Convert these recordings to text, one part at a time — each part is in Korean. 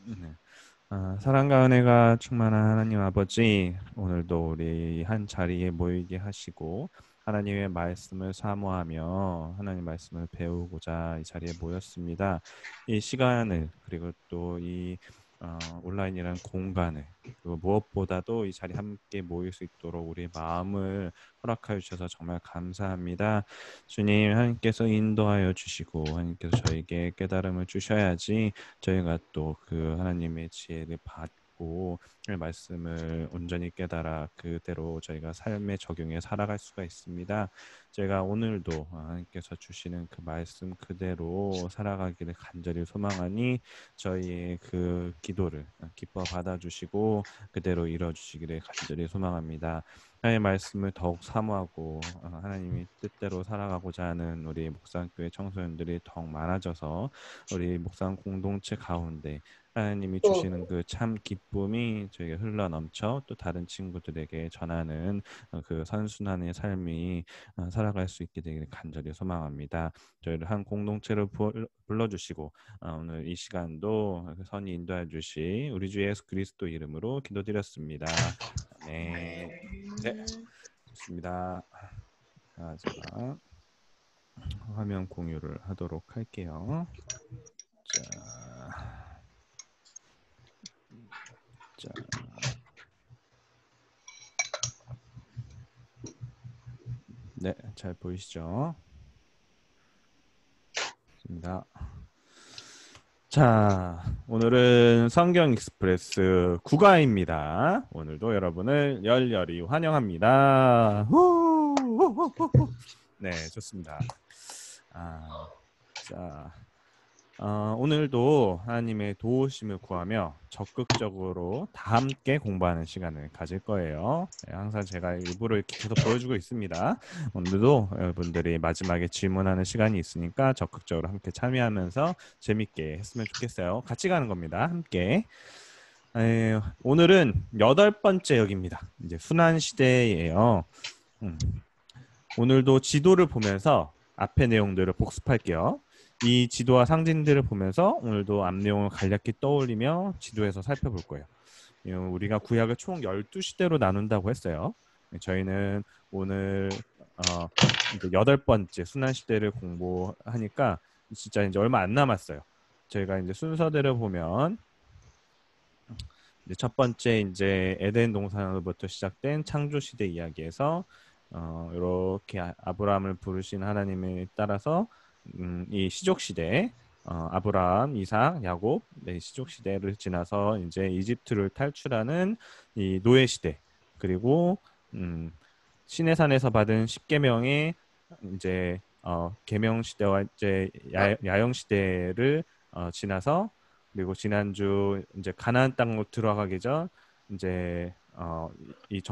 네. 사랑과 은혜가 충만한 하나님 아버지, 오늘도 우리 한 자리에 모이게 하시고 하나님의 말씀을 사모하며 하나님 말씀을 배우고자 이 자리에 모였습니다. 이 시간을 그리고 또 이 온라인이라는 공간을 그리고 무엇보다도 이 자리에 함께 모일 수 있도록 우리의 마음을 허락하여 주셔서 정말 감사합니다. 주님, 하나님께서 인도하여 주시고 하나님께서 저에게 깨달음을 주셔야지 저희가 또 그 하나님의 지혜를 받고 말씀을 온전히 깨달아 그대로 저희가 삶에 적용해 살아갈 수가 있습니다. 저희가 오늘도 하나님께서 주시는 그 말씀 그대로 살아가기를 간절히 소망하니 저희의 그 기도를 기뻐 받아주시고 그대로 이뤄주시기를 간절히 소망합니다. 하나님의 말씀을 더욱 사모하고 하나님의 뜻대로 살아가고자 하는 우리 목상교회 청소년들이 더욱 많아져서 우리 목상 공동체 가운데 하나님이 주시는 그 참 기쁨이 저에게 흘러 넘쳐 또 다른 친구들에게 전하는 그 선순환의 삶이 살아갈 수 있게 되기를 간절히 소망합니다. 저희를 한 공동체로 불러주시고 오늘 이 시간도 선히 인도해 주시 우리 주 예수 그리스도 이름으로 기도드렸습니다. 아멘. 네, 좋습니다. 제가 화면 공유를 하도록 할게요. 자, 네, 잘 보이시죠? 좋습니다. 자, 오늘은 성경 익스프레스 9가입니다. 오늘도 여러분을 열렬히 환영합니다. 네, 좋습니다. 자, 오늘도 하나님의 도우심을 구하며 적극적으로 다 함께 공부하는 시간을 가질 거예요. 네, 항상 제가 일부러 이렇게 계속 보여주고 있습니다. 오늘도 여러분들이 마지막에 질문하는 시간이 있으니까 적극적으로 함께 참여하면서 재밌게 했으면 좋겠어요. 같이 가는 겁니다. 함께. 오늘은 8번째 역입니다. 이제 순환시대예요. 오늘도 지도를 보면서 앞의 내용들을 복습할게요. 이 지도와 상징들을 보면서 오늘도 앞 내용을 간략히 떠올리며 지도에서 살펴볼 거예요. 우리가 구약을 총 12시대로 나눈다고 했어요. 저희는 오늘 이제 8번째 순환시대를 공부하니까 진짜 이제 얼마 안 남았어요. 저희가 이제 순서대로 보면 이제 첫 번째 이제 에덴 동산으로부터 시작된 창조시대 이야기에서 이렇게 아브라함을 부르신 하나님에 따라서 이 시족시대 아브라함, 이삭, 야곱 시족시대를 지나서 이제 이집트를 탈출하는 이 노예시대 그리고 시내산에서 받은 10계명의 이제 계명시대와 이제 야영시대를 지나서 그리고 지난주 이제 가나안 땅으로 들어가기 전 이제 이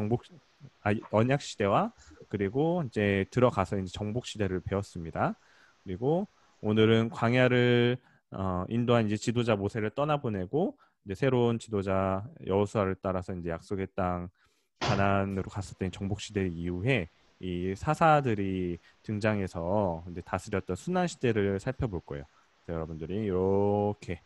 언약 시대와 그리고 이제 들어가서 이제 정복 시대를 배웠습니다. 그리고 오늘은 광야를 인도한 이제 지도자 모세를 떠나보내고 이제 새로운 지도자 여호수아를 따라서 이제 약속의 땅 가나안으로 갔었던 정복 시대 이후에 이 사사들이 등장해서 이제 다스렸던 순환 시대를 살펴볼 거예요. 여러분들이 이렇게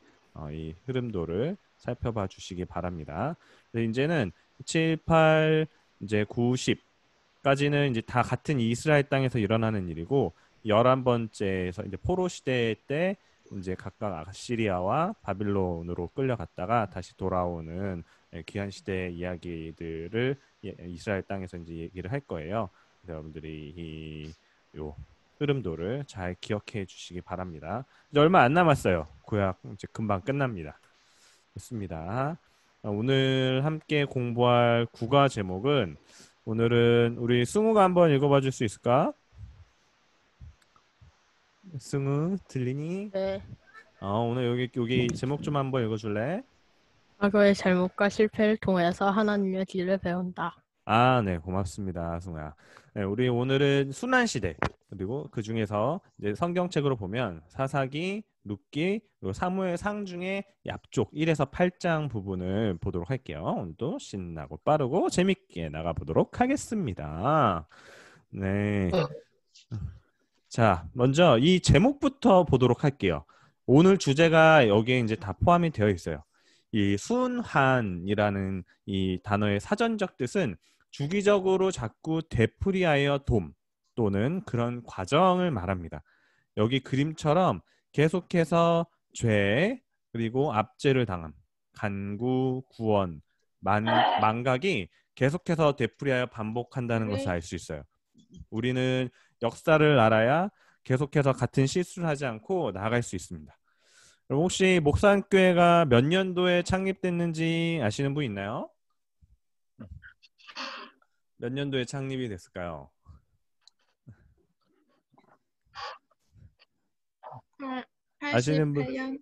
이 흐름도를 살펴봐 주시기 바랍니다. 이제는 7, 8, 이제 9, 10까지는 이제 다 같은 이스라엘 땅에서 일어나는 일이고 11번째에서 이제 포로 시대 때 이제 각각 아시리아와 바빌론으로 끌려갔다가 다시 돌아오는 귀한 시대 이야기들을 이스라엘 땅에서 이제 얘기를 할 거예요. 그래서 여러분들이 요 흐름도를 잘 기억해 주시기 바랍니다. 이제 얼마 안 남았어요. 구약 이제 금방 끝납니다. 좋습니다. 오늘 함께 공부할 국어 제목은 오늘은 우리 승우가 한번 읽어봐 줄 수 있을까? 승우 들리니? 네. 오늘 여기 제목 좀 한번 읽어줄래? 과거의 잘못과 실패를 통해서 하나님의 길을 배운다. 네, 고맙습니다, 승우야. 네, 우리 오늘은 순환시대 그리고 그 중에서 이제 성경책으로 보면 사사기, 룻기, 그리고 사무엘상 중에 앞쪽 1에서 8장 부분을 보도록 할게요. 오늘도 신나고 빠르고 재밌게 나가보도록 하겠습니다. 네. 자, 먼저 이 제목부터 보도록 할게요. 오늘 주제가 여기에 이제 다 포함이 되어 있어요. 이 순환이라는 이 단어의 사전적 뜻은 주기적으로 자꾸 되풀이하여 돔 또는 그런 과정을 말합니다. 여기 그림처럼 계속해서 죄 그리고 압제를 당함, 간구, 구원, 망각이 계속해서 되풀이하여 반복한다는 것을 알 수 있어요. 우리는 역사를 알아야 계속해서 같은 실수를 하지 않고 나아갈 수 있습니다. 그럼 혹시 목산교회가 몇 년도에 창립됐는지 아시는 분 있나요? 몇 년도에 창립이 됐을까요? 아시는 분? 88년,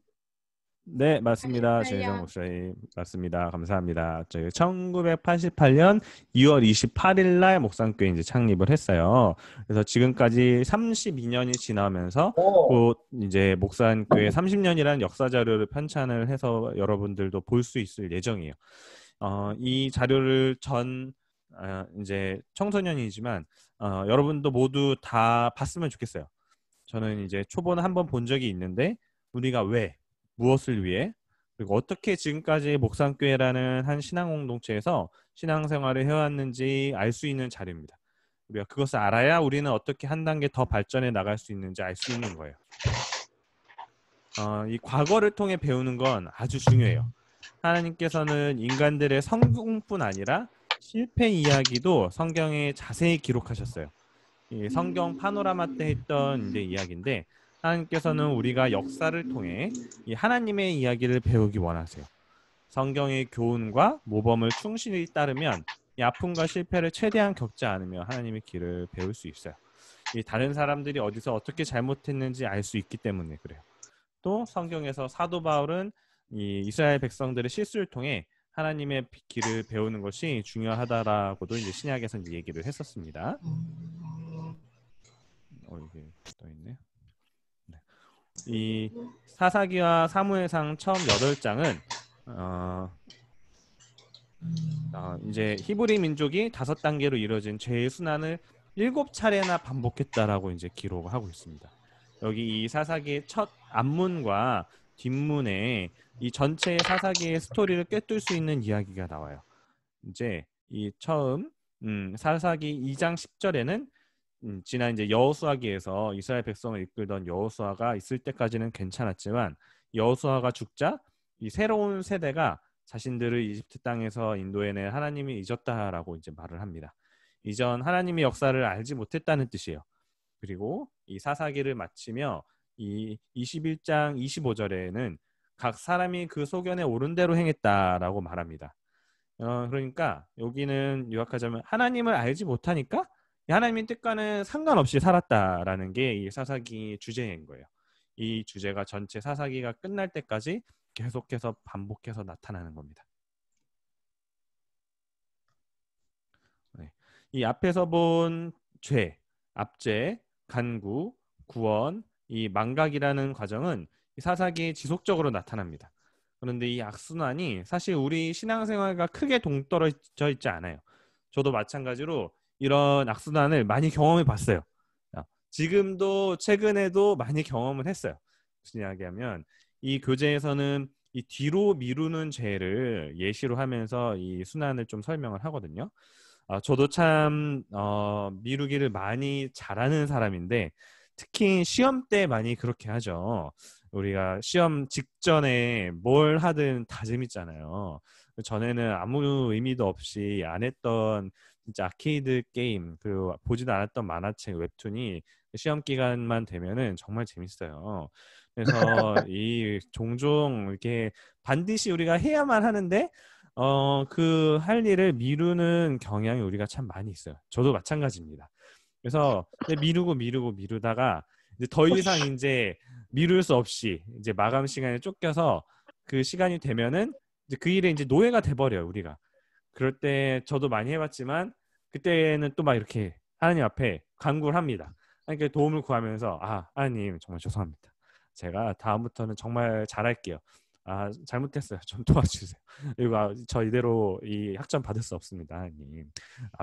네, 맞습니다. 정혜정 88년. 목사님. 맞습니다. 감사합니다. 저희 1988년 2월 28일 날 목산교회 이제 창립을 했어요. 그래서 지금까지 32년이 지나면서 곧 이제 목산교회 30년이라는 역사 자료를 편찬을 해서 여러분들도 볼 수 있을 예정이에요. 이 자료를 이제 청소년이지만 여러분도 모두 다 봤으면 좋겠어요. 저는 이제 초보는 한번 본 적이 있는데 우리가 왜 무엇을 위해 그리고 어떻게 지금까지 목산교회라는 한 신앙 공동체에서 신앙생활을 해왔는지 알 수 있는 자료입니다. 우리가 그것을 알아야 우리는 어떻게 한 단계 더 발전해 나갈 수 있는지 알 수 있는 거예요. 이 과거를 통해 배우는 건 아주 중요해요. 하나님께서는 인간들의 성공뿐 아니라 실패 이야기도 성경에 자세히 기록하셨어요. 이 성경 파노라마 때 했던 이제 이야기인데 하나님께서는 우리가 역사를 통해 이 하나님의 이야기를 배우기 원하세요. 성경의 교훈과 모범을 충실히 따르면 이 아픔과 실패를 최대한 겪지 않으며 하나님의 길을 배울 수 있어요. 이 다른 사람들이 어디서 어떻게 잘못했는지 알 수 있기 때문에 그래요. 또 성경에서 사도 바울은 이 이스라엘 백성들의 실수를 통해 하나님의 길을 배우는 것이 중요하다라고도 이제 신약에서 이제 얘기를 했었습니다. 이게 떠 있네요. 네. 이 사사기와 사무엘상 처음 8장은 이제 히브리 민족이 5단계로 이루어진 죄의 순환을 7차례나 반복했다라고 이제 기록을 하고 있습니다. 여기 이 사사기의 첫 앞문과 뒷문에 이 전체의 사사기의 스토리를 꿰뚫 수 있는 이야기가 나와요. 이제 이 처음 사사기 2장 10절에는 지난 이제 여호수아기에서 이스라엘 백성을 이끌던 여호수아가 있을 때까지는 괜찮았지만 여호수아가 죽자 이 새로운 세대가 자신들을 이집트 땅에서 인도해낸 하나님이 잊었다라고 이제 말을 합니다. 이전 하나님의 역사를 알지 못했다는 뜻이에요. 그리고 이 사사기를 마치며 이 21장 25절에는 각 사람이 그 소견에 옳은 대로 행했다라고 말합니다. 그러니까 여기는 요약하자면 하나님을 알지 못하니까 하나님의 뜻과는 상관없이 살았다라는 게 이 사사기 주제인 거예요. 이 주제가 전체 사사기가 끝날 때까지 계속해서 반복해서 나타나는 겁니다. 네. 이 앞에서 본 죄, 압제, 간구, 구원, 이 망각이라는 과정은 이 사사기에 지속적으로 나타납니다. 그런데 이 악순환이 사실 우리 신앙생활과 크게 동떨어져 있지 않아요. 저도 마찬가지로 이런 악순환을 많이 경험해 봤어요. 지금도 최근에도 많이 경험을 했어요. 무슨 이야기하면 이 교재에서는 이 뒤로 미루는 죄를 예시로 하면서 이 순환을 좀 설명을 하거든요. 저도 참 미루기를 많이 잘하는 사람인데 특히 시험 때 많이 그렇게 하죠. 우리가 시험 직전에 뭘 하든 다 재밌잖아요. 전에는 아무 의미도 없이 안 했던 진짜 아케이드 게임 그리고 보지도 않았던 만화책 웹툰이 시험 기간만 되면은 정말 재밌어요. 그래서 이 종종 이렇게 반드시 우리가 해야만 하는데 그 할 일을 미루는 경향이 우리가 참 많이 있어요. 저도 마찬가지입니다. 그래서 미루다가 이제 더 이상 이제 미룰 수 없이 이제 마감 시간에 쫓겨서 그 시간이 되면은 이제 그 일에 이제 노예가 돼버려요, 우리가. 그럴 때 저도 많이 해봤지만 그때는 또 막 이렇게 하나님 앞에 간구를 합니다. 하나님께 도움을 구하면서 하나님 정말 죄송합니다. 제가 다음부터는 정말 잘할게요. 잘못했어요. 좀 도와주세요. 그리고 저 이대로 이 학점 받을 수 없습니다. 하나님.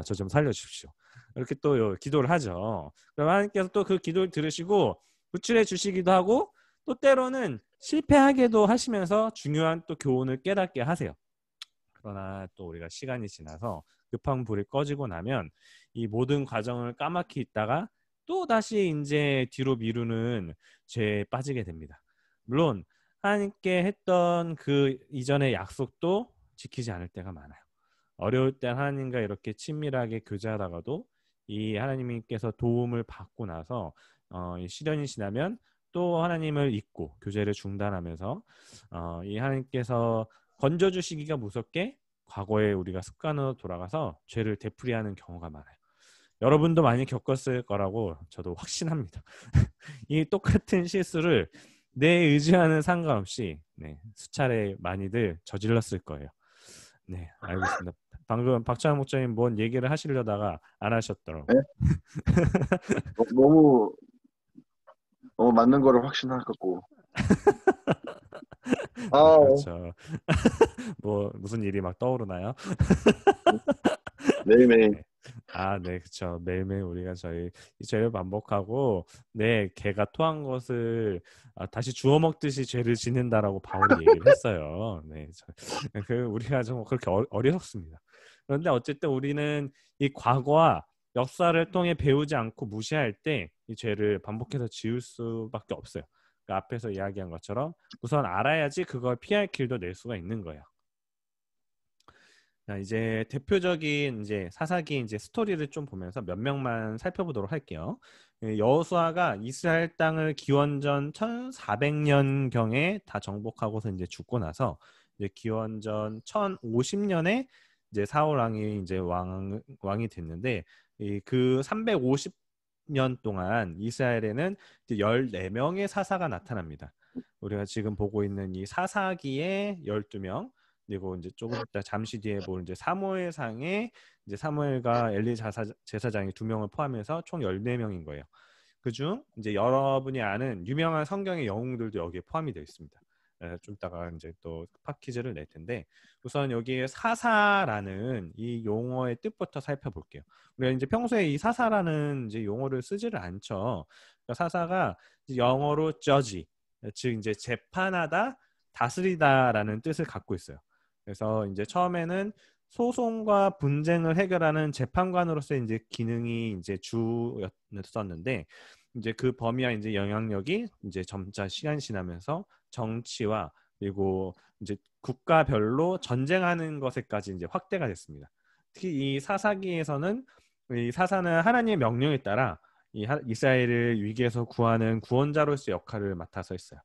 저 좀 살려주십시오. 이렇게 또 기도를 하죠. 그럼 하나님께서 또 그 기도를 들으시고 구출해 주시기도 하고 또 때로는 실패하게도 하시면서 중요한 또 교훈을 깨닫게 하세요. 그러나 또 우리가 시간이 지나서 급한 불이 꺼지고 나면 이 모든 과정을 까맣게 있다가 또 다시 이제 뒤로 미루는 죄에 빠지게 됩니다. 물론 하나님께 했던 그 이전의 약속도 지키지 않을 때가 많아요. 어려울 때 하나님과 이렇게 친밀하게 교제하다가도 이 하나님께서 도움을 받고 나서 이 시련이 지나면 또 하나님을 잊고 교제를 중단하면서 이 하나님께서 건져주시기가 무섭게 과거에 우리가 습관으로 돌아가서 죄를 되풀이하는 경우가 많아요. 여러분도 많이 겪었을 거라고 저도 확신합니다. 이 똑같은 실수를 내 의지와는 상관없이 수차례 많이들 저질렀을 거예요. 네, 알겠습니다. 방금 박찬호 목사님 뭔 얘기를 하시려다가 안 하셨더라고요. 네? 너무 맞는 거를 확신하고. 그렇죠. 뭐 무슨 일이 막 떠오르나요? 매일매일. 네. 네, 그렇죠. 매일매일 우리가 이 죄를 반복하고 개가 토한 것을 다시 주워 먹듯이 죄를 짓는다라고 바울이 얘기를 했어요. 네, 우리가 좀 그렇게 어리석습니다. 그런데 어쨌든 우리는 이 과거와 역사를 통해 배우지 않고 무시할 때 이 죄를 반복해서 지을 수밖에 없어요. 그러니까 앞에서 이야기한 것처럼 우선 알아야지 그걸 피할 길도 낼 수가 있는 거예요. 자, 이제 대표적인 이제 사사기 이제 스토리를 좀 보면서 몇 명만 살펴보도록 할게요. 여호수아가 이스라엘 땅을 기원전 1400년 경에 다 정복하고서 이제 죽고 나서 이제 기원전 1050년에 이제 사울 왕이 이제 왕이 됐는데 그 350년 동안 이스라엘에는 이제 14명의 사사가 나타납니다. 우리가 지금 보고 있는 이 사사기의 12명 그리고 이제 조금 이따 잠시 뒤에 볼 이제 사무엘상에 이제 사무엘과 엘리 제사장이 2명을 포함해서 총 14명인 거예요. 그중 이제 여러분이 아는 유명한 성경의 영웅들도 여기에 포함이 되어 있습니다. 좀 이따가 이제 또 팟퀴즈를 낼 텐데 우선 여기에 사사라는 이 용어의 뜻부터 살펴볼게요. 우리가 이제 평소에 이 사사라는 이제 용어를 쓰지를 않죠. 그러니까 사사가 영어로 judge, 즉 이제 재판하다, 다스리다라는 뜻을 갖고 있어요. 그래서 이제 처음에는 소송과 분쟁을 해결하는 재판관으로서의 이제 기능이 이제 주였었는데 이제 그 범위와 이제 영향력이 이제 점차 시간이 지나면서 정치와 그리고 이제 국가별로 전쟁하는 것에까지 이제 확대가 됐습니다. 특히 이 사사기에서는 이 사사는 하나님의 명령에 따라 이스라엘을 위기에서 구하는 구원자로서의 역할을 맡아서 했어요.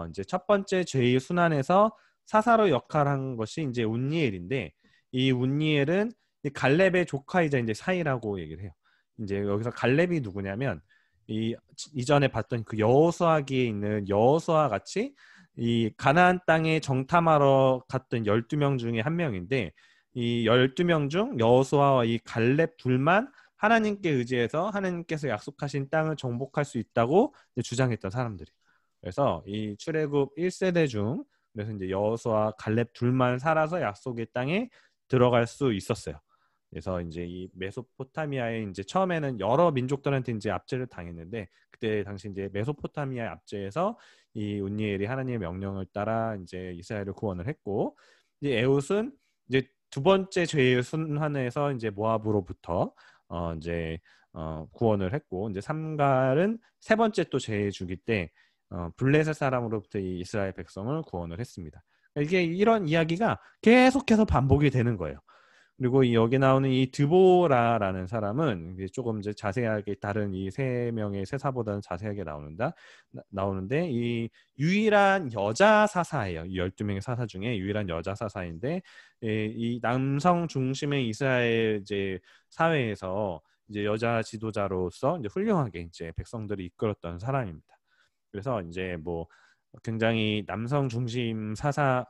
이제 첫 번째 죄의 순환에서 사사로 역할한 것이 이제 운니엘인데 이 운니엘은 갈렙의 조카이자 이제 사이라고 얘기를 해요. 이제 여기서 갈렙이 누구냐면 이전에 봤던 그 여호수아기에 있는 여호수아 같이 이 가나안 땅에 정탐하러 갔던 12명 중에 한 명인데 이 12명 중 여호수아와 이 갈렙 둘만 하나님께 의지해서 하나님께서 약속하신 땅을 정복할 수 있다고 주장했던 사람들이. 그래서 이 출애굽 1세대 중 그래서 이제 여호수아 갈렙 둘만 살아서 약속의 땅에 들어갈 수 있었어요. 그래서 이제 이 메소포타미아에 이제 처음에는 여러 민족들한테 이제 압제를 당했는데 그때 당시 이제 메소포타미아 압제에서 이 운니엘이 하나님의 명령을 따라 이제 이스라엘을 구원을 했고 이제 에훗은 이제 두 번째 죄의 순환에서 이제 모압으로부터 이제 구원을 했고 이제 삼갈은 세 번째 또 죄의 주기 때 블레셋 사람으로부터 이 이스라엘 백성을 구원을 했습니다. 이게 이런 이야기가 계속해서 반복이 되는 거예요. 그리고 여기 나오는 이 드보라라는 사람은 조금 이제 자세하게 다른 이 세 명의 세사보다는 자세하게 나오는데 이 유일한 여자 사사예요. 이 12명의 사사 중에 유일한 여자 사사인데 이 남성 중심의 이스라엘 이제 사회에서 이제 여자 지도자로서 이제 훌륭하게 이제 백성들을 이끌었던 사람입니다. 그래서 이제 뭐 굉장히 남성 중심 사사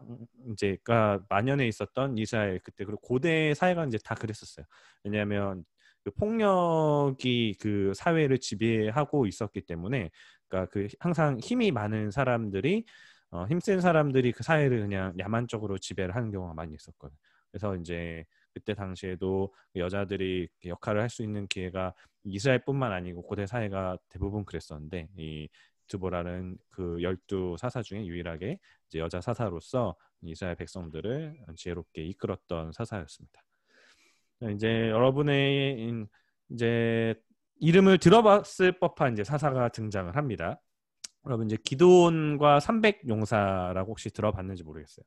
이제가 만연해 있었던 이스라엘 그때 그리고 고대 사회가 이제 다 그랬었어요. 왜냐하면 그 폭력이 그 사회를 지배하고 있었기 때문에 그러니까 그 항상 힘이 많은 사람들이 힘센 사람들이 그 사회를 그냥 야만적으로 지배를 하는 경우가 많이 있었거든요. 그래서 이제 그때 당시에도 여자들이 역할을 할 수 있는 기회가 이스라엘뿐만 아니고 고대 사회가 대부분 그랬었는데 이 드보라는 그 12사사 중에 유일하게 이제 여자 사사로서 이스라엘 백성들을 지혜롭게 이끌었던 사사였습니다. 이제 여러분의 이제 이름을 들어봤을 법한 이제 사사가 등장을 합니다. 여러분 이제 기드온과 300 용사라고 혹시 들어봤는지 모르겠어요.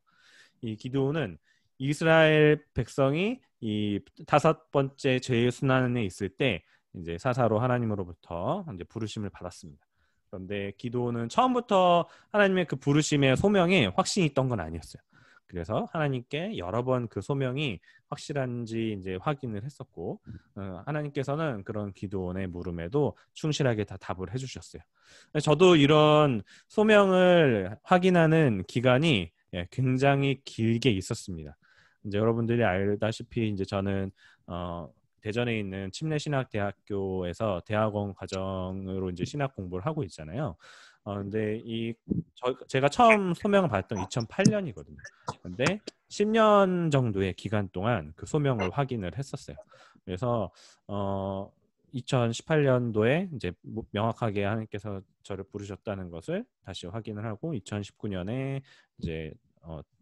이 기드온은 이스라엘 백성이 이 5번째 죄의 순환에 있을 때 이제 사사로 하나님으로부터 이제 부르심을 받았습니다. 그런데 기드온은 처음부터 하나님의 그 부르심의 소명에 확신이 있던 건 아니었어요. 그래서 하나님께 여러 번 그 소명이 확실한지 이제 확인을 했었고, 하나님께서는 그런 기드온의 물음에도 충실하게 다 답을 해주셨어요. 저도 이런 소명을 확인하는 기간이 굉장히 길게 있었습니다. 이제 여러분들이 알다시피 이제 저는 대전에 있는 침례신학대학교에서 대학원 과정으로 이제 신학 공부를 하고 있잖아요. 근데 제가 처음 소명을 받았던 2008년이거든요. 근데 10년 정도의 기간 동안 그 소명을 확인을 했었어요. 그래서 2018년도에 이제 명확하게 하나님께서 저를 부르셨다는 것을 다시 확인을 하고 2019년에 이제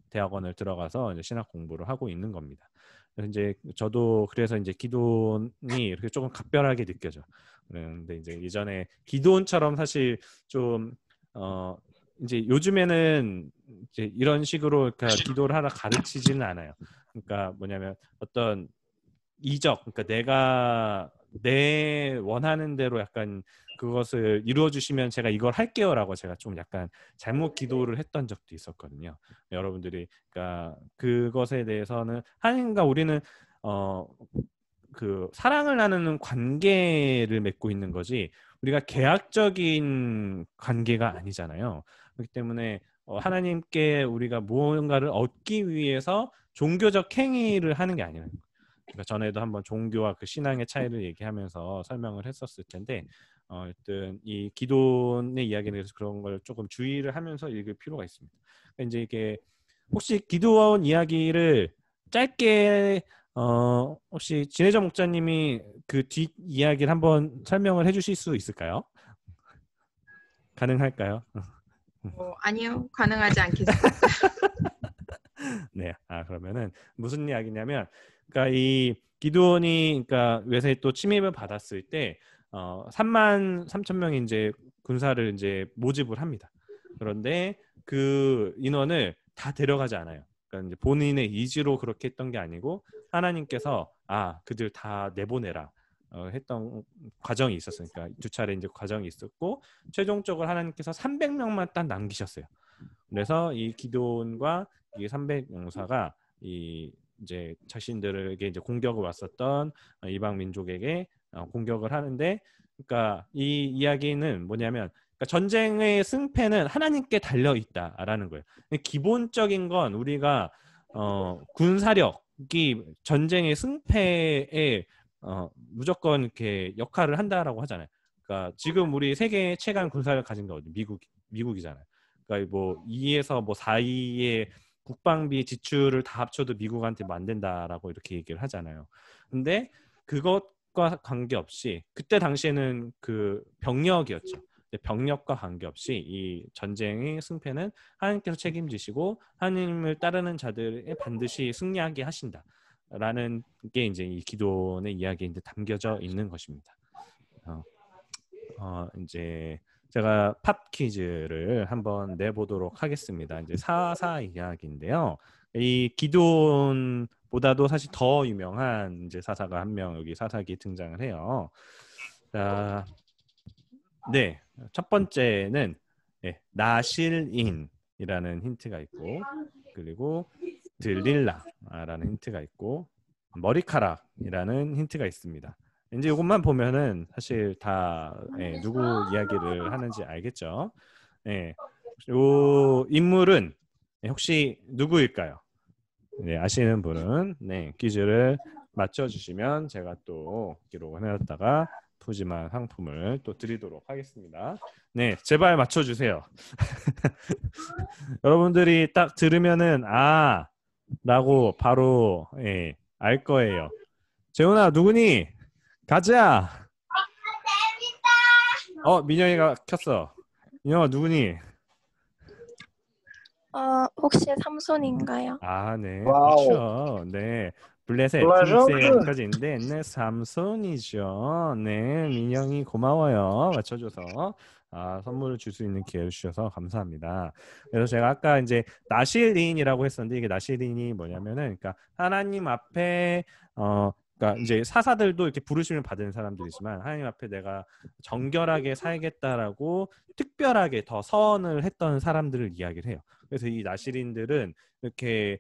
대학원을 들어가서 이제 신학 공부를 하고 있는 겁니다. 그래서 이제 저도 그래서 이제 기도원이 이렇게 조금 각별하게 느껴져. 그런데 이제 예전에 기도원처럼 사실 좀 이제 요즘에는 이제 이런 식으로 그러니까 기도를 하나 가르치지는 않아요. 그러니까 뭐냐면 어떤 이적, 그러니까 내가 내 원하는 대로 약간 그것을 이루어 주시면 제가 이걸 할게요라고 제가 좀 약간 잘못 기도를 했던 적도 있었거든요. 여러분들이 그러니까 그것에 대해서는 하나님과 우리는 그 사랑을 나누는 관계를 맺고 있는 거지 우리가 계약적인 관계가 아니잖아요. 그렇기 때문에 하나님께 우리가 무언가를 얻기 위해서 종교적 행위를 하는 게 아니에요. 그러니까 전에도 한번 종교와 그 신앙의 차이를 얘기하면서 설명을 했었을 텐데 어쨌든 이 기도의 이야기에 대해서 그런 걸 조금 주의를 하면서 읽을 필요가 있습니다. 그러니까 이제 이게 혹시 기도원 이야기를 짧게 혹시 진혜정 목자님이 그 뒷 이야기를 한번 설명을 해주실 수 있을까요? 가능할까요? 아니요, 가능하지 않겠습니다. 네, 그러면은 무슨 이야기냐면, 그러니까 이 기드온이 그러니까 외세에 또 침입을 받았을 때 3만 3천 명이 이제 군사를 이제 모집을 합니다. 그런데 그 인원을 다 데려가지 않아요. 그러니까 이제 본인의 의지로 그렇게 했던 게 아니고 하나님께서 그들 다 내보내라. 했던 과정이 있었으니까 두 차례 이제 과정이 있었고 최종적으로 하나님께서 300명만 딱 남기셨어요. 그래서 이 기드온과 이 300 용사가 이제 자신들에게 이제 공격을 왔었던 이방 민족에게 공격을 하는데, 그러니까 이 이야기는 뭐냐면 그러니까 전쟁의 승패는 하나님께 달려 있다라는 거예요. 기본적인 건 우리가 군사력이 전쟁의 승패에 무조건 이렇게 역할을 한다라고 하잖아요. 그러니까 지금 우리 세계 최강 군사력 가진 게 어디? 미국이잖아요. 그러니까 뭐 2에서 뭐 4위의 국방비 지출을 다 합쳐도 미국한테 안 된다라고 이렇게 얘기를 하잖아요. 근데 그것과 관계없이 그때 당시에는 그 병력이었죠. 병력과 관계없이 이 전쟁의 승패는 하나님께서 책임지시고 하나님을 따르는 자들에 반드시 승리하게 하신다라는 게 이제 이 기도의 이야기에 이제 담겨져 있는 것입니다. 이제 제가 팝 퀴즈를 한번 내보도록 하겠습니다. 이제 사사 이야기인데요. 이 기드온보다도 사실 더 유명한 이제 사사가 한 명 여기 사사기에 등장을 해요. 자, 네, 첫 번째는 나실인이라는 힌트가 있고, 그리고 들릴라라는 힌트가 있고, 머리카락이라는 힌트가 있습니다. 이제 이것만 보면은 사실 다 누구 이야기를 하는지 알겠죠? 이 인물은 혹시 누구일까요? 네, 아시는 분은 퀴즈를 맞춰주시면 제가 또 기록을 해놨다가 푸짐한 상품을 또 드리도록 하겠습니다. 네, 제발 맞춰주세요. 여러분들이 딱 들으면은 라고 바로 알 거예요. 재훈아 누구니? 가자. 민영이가 켰어. 인영아 누구니? 혹시 삼손인가요? 아, 네, 와우. 그렇죠. 네, 블레셋 블레셋. 팀스까지 있는데, 네, 삼손이죠. 네, 민영이 고마워요. 맞춰줘서. 선물을 줄 수 있는 기회를 주셔서 감사합니다. 그래서 제가 아까 이제 나실인이라고 했었는데 이게 나실인이 뭐냐면은, 그러니까 하나님 앞에 그러니까 이제 사사들도 이렇게 부르심을 받은 사람들이지만 하나님 앞에 내가 정결하게 살겠다라고 특별하게 더 서원을 했던 사람들을 이야기를 해요. 그래서 이 나실인들은 이렇게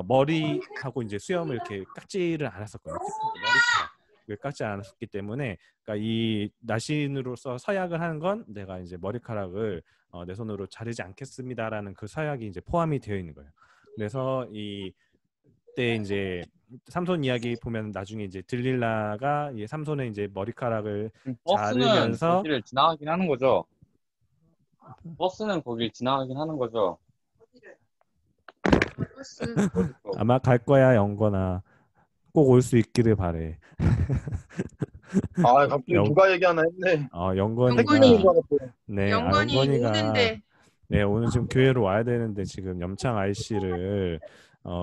머리하고 이제 수염을 이렇게 깎지를 않았었거든요. 머리카락을 깎지 않았기 때문에, 그러니까 이 나신으로서 서약을 하는 건 내가 이제 머리카락을 내 손으로 자르지 않겠습니다라는 그 서약이 이제 포함이 되어 있는 거예요. 그래서 이때 이제 삼손 이야기 보면 나중에 이제 들릴라가 이 삼손의 이제 머리카락을 버스는 자르면서 거기를 지나가긴 하는 거죠. 버스는 거길 지나가긴 하는 거죠. 버스. 어디서? 아마 갈 거야 영건아. 꼭 올 수 있기를 바래. 아 갑자기 영- 누가 얘기하나 했네. 영건이가 영건이. 네, 영건이 영건이가 오는데 네, 오늘 지금 교회로 와야 되는데 지금 염창 IC를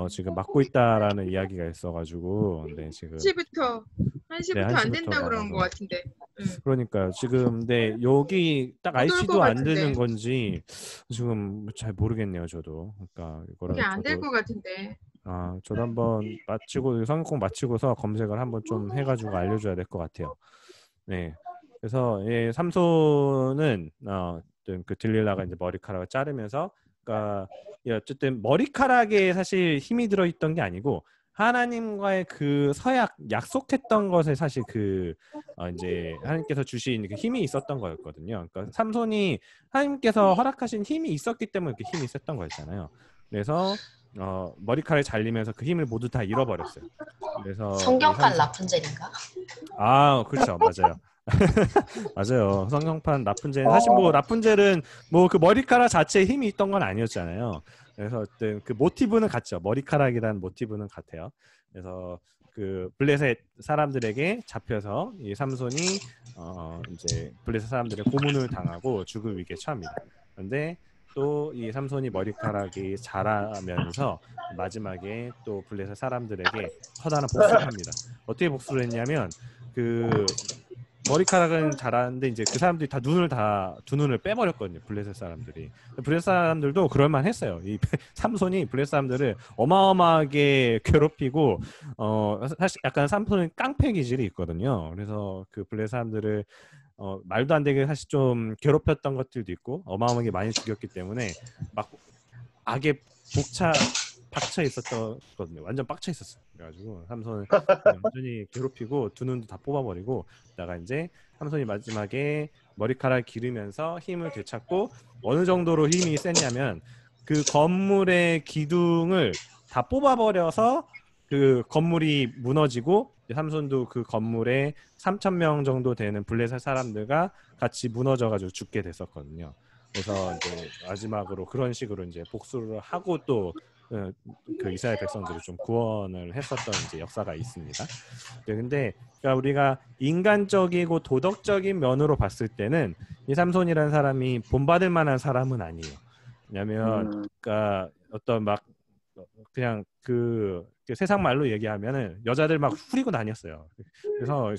지금 맡고 있다라는 이야기가 있어가지고 네 지금 1시부터 네, 1시부터 안 1시부터 된다 그러는 나가서. 것 같은데. 응. 그러니까 지금 네 여기 딱 못 올 IC도 것 안 같은데. 되는 건지 지금 잘 모르겠네요 저도. 그러니까 이거를 그게 안 될 저도 것 같은데. 저도 한번 마치고 성경꼭 마치고서 검색을 한번 좀 해가지고 알려줘야 될 것 같아요. 네, 그래서 예, 삼손은 어떤 그 들릴라가 이제 머리카락을 자르면서, 그러니까 예, 어쨌든 머리카락에 사실 힘이 들어있던 게 아니고 하나님과의 그 서약 약속했던 것에 사실 그 이제 하나님께서 주신 그 힘이 있었던 거였거든요. 그러니까 삼손이 하나님께서 허락하신 힘이 있었기 때문에 이렇게 힘이 셌던 거였잖아요. 그래서 머리카락을 잘리면서 그 힘을 모두 다 잃어버렸어요. 그래서 이 성경판 삼손- 라푼젤인가? 그렇죠, 맞아요. 맞아요. 성경판 라푼젤 사실 뭐 라푼젤은 뭐 그 머리카락 자체에 힘이 있던 건 아니었잖아요. 그래서 어떤 그 모티브는 같죠. 머리카락이라는 모티브는 같아요. 그래서 그 블레셋 사람들에게 잡혀서 이 삼손이 이제 블레셋 사람들의 고문을 당하고 죽을 위기에 처합니다. 그런데 또 이 삼손이 머리카락이 자라면서 마지막에 또 블레셋 사람들에게 커다란 복수를 합니다. 어떻게 복수를 했냐면 그 머리카락은 자랐는데 이제 그 사람들이 다 두 눈을 빼버렸거든요. 블레셋 사람들이. 블레셋 사람들도 그럴만했어요. 이 삼손이 블레셋 사람들을 어마어마하게 괴롭히고 사실 약간 삼손은 깡패 기질이 있거든요. 그래서 그 블레셋 사람들을 말도 안 되게 사실 좀 괴롭혔던 것들도 있고 어마어마하게 많이 죽였기 때문에 막 악에 박쳐 있었거든요. 완전 빡쳐 있었어요. 그래가지고 삼손을 완전히 괴롭히고 두 눈도 다 뽑아버리고, 다가 이제 삼손이 마지막에 머리카락 기르면서 힘을 되찾고, 어느 정도로 힘이 셌냐면 그 건물의 기둥을 다 뽑아버려서 그 건물이 무너지고, 삼손도 그 건물에 3,000명 정도 되는 블레셋 사람들과 같이 무너져가지고 죽게 됐었거든요. 그래서 이제 마지막으로 그런 식으로 이제 복수를 하고 또 그 이스라엘 백성들을 좀 구원을 했었던 이제 역사가 있습니다. 네, 근데 그러니까 우리가 인간적이고 도덕적인 면으로 봤을 때는 이 삼손이라는 사람이 본받을 만한 사람은 아니에요. 왜냐하면 그러니까 어떤 막 그냥 그 세상 말로 얘기하면은 여자들 막 후리고 다녔어요. 그래서